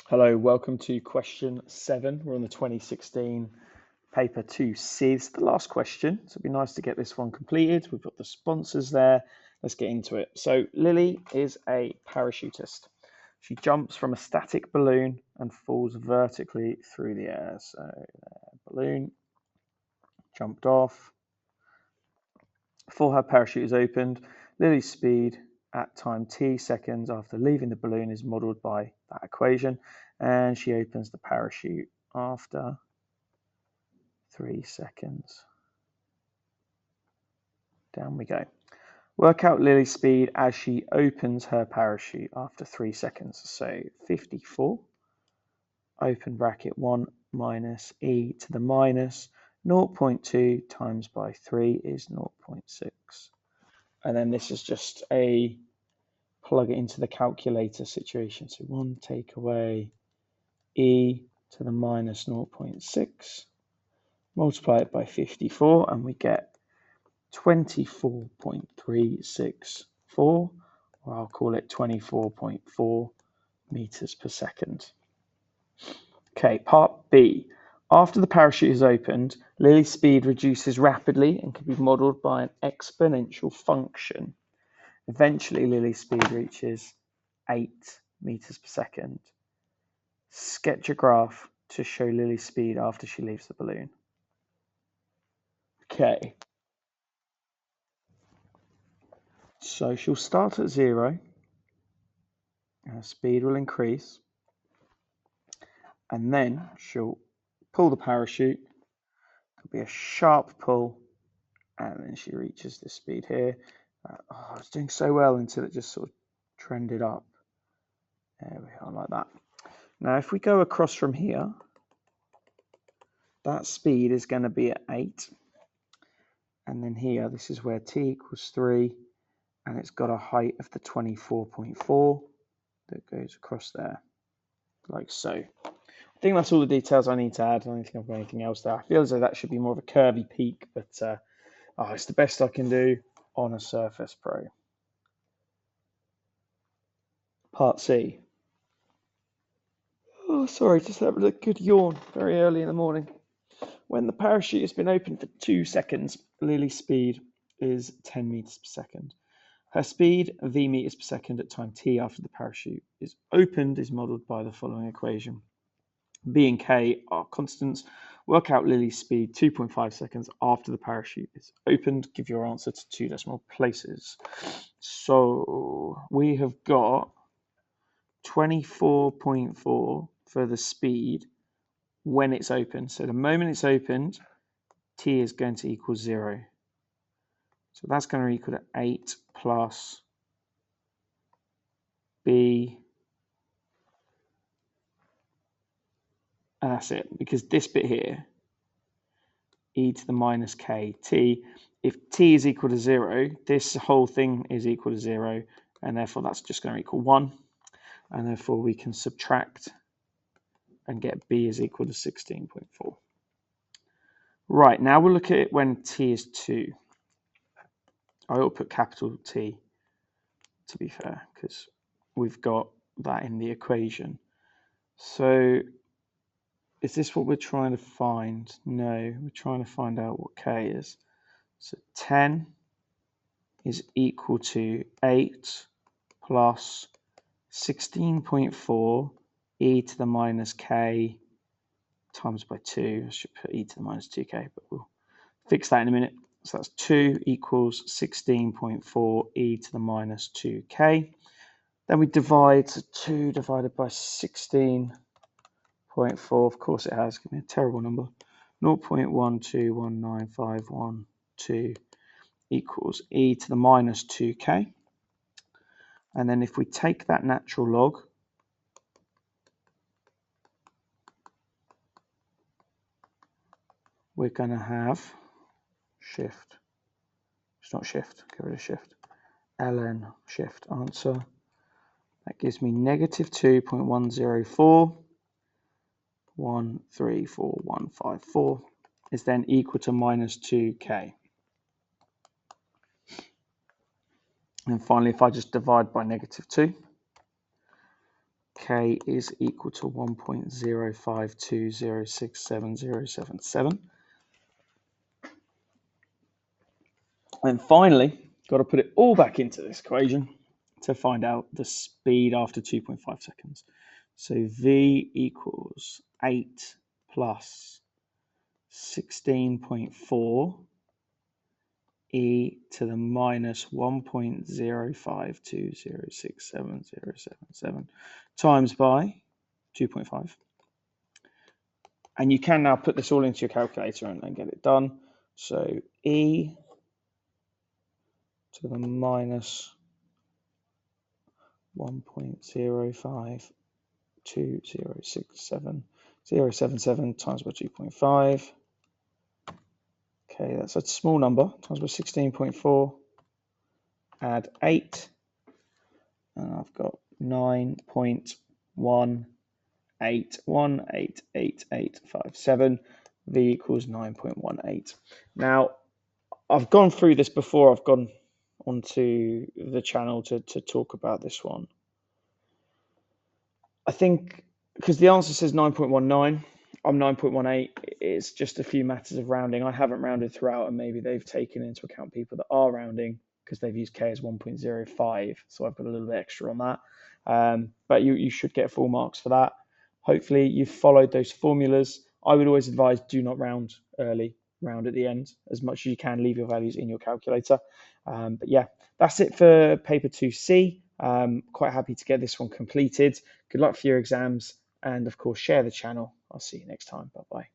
Hello, welcome to question 7. We're on the 2016 paper 2C. It's the last question, so it'd be nice to get this one completed. We've got the sponsors there. Let's get into it. So Lily is a parachutist. She jumps from a static balloon and falls vertically through the air. So balloon jumped off. Before her parachute is opened, Lily's speed at time t seconds after leaving the balloon is modeled by that equation, and she opens the parachute after 3 seconds. Down we go. Work out Lily's speed as she opens her parachute after 3 seconds. So 54, open bracket 1 minus e to the minus 0.2 times by 3 is 0.6. And then this is just a plug it into the calculator situation. So 1 take away e to the minus 0.6, multiply it by 54, and we get 24.364, or I'll call it 24.4 meters per second. Okay, part B. After the parachute is opened, Lily's speed reduces rapidly and can be modeled by an exponential function. Eventually, Lily's speed reaches 8 meters per second. Sketch a graph to show Lily's speed after she leaves the balloon. Okay. So she'll start at 0. Her speed will increase. And then she'll pull the parachute. It'll be a sharp pull. And then she reaches this speed here. I was doing so well until it just sort of trended up. There we are, like that. Now, if we go across from here, that speed is going to be at 8. And then here, this is where t equals 3. And it's got a height of the 24.4 that goes across there, like so. I think that's all the details I need to add. I don't think I've got anything else there. I feel as though that should be more of a curvy peak, but it's the best I can do on a Surface Pro. Part C. Oh, sorry, just having a good yawn very early in the morning. When the parachute has been open for 2 seconds, Lily's speed is 10 meters per second. Her speed, v meters per second at time t after the parachute is opened, is modeled by the following equation. B and K are constants. Work out Lily's speed 2.5 seconds after the parachute is opened. Give your answer to 2 decimal places. So we have got 24.4 for the speed when it's open. So the moment it's opened, t is going to equal 0. So that's going to equal to 8 plus b, and that's it, because this bit here, e to the minus k t, if t is equal to 0, this whole thing is equal to 0, and therefore that's just going to equal 1, and therefore we can subtract and get b is equal to 16.4. Right, now we'll look at it when t is 2. I ought to put capital T, to be fair, because we've got that in the equation. So is this what we're trying to find? No, we're trying to find out what k is. So 10 is equal to 8 plus 16.4 e to the minus k times by 2. I should put e to the minus 2k, but we'll fix that in a minute. So that's 2 equals 16.4 e to the minus 2k. Then we divide, so 2 divided by 16.4, of course it has, give me a terrible number, 0.12195112 equals e to the minus 2k. And then if we take that natural log, we're going to have shift, it's not shift, get rid of shift, ln shift answer. That gives me negative 2.104. 134154 is then equal to minus 2k. And finally, if I just divide by negative 2, k is equal to 1.052067077. And finally, got to put it all back into this equation to find out the speed after 2.5 seconds. So v equals 8 plus 16.4 e to the minus 1.052067077 times by 2.5. And you can now put this all into your calculator and get it done. So e to the minus 1.052067077 times by 2.5. Okay, that's a small number, times by 16.4, add 8, and I've got 9.18188857. V equals 9.18. Now, I've gone through this before. I've gone onto the channel to talk about this one. I think because the answer says 9.19, I'm 9.18. It's just a few matters of rounding. I haven't rounded throughout, and maybe they've taken into account people that are rounding because they've used k as 1.05. So I've got a little bit extra on that. But you should get full marks for that. Hopefully you've followed those formulas. I would always advise do not round early, round at the end as much as you can. Leave your values in your calculator. But yeah, that's it for paper 2C. Quite happy to get this one completed. Good luck for your exams, and of course share the channel. I'll see you next time. Bye bye.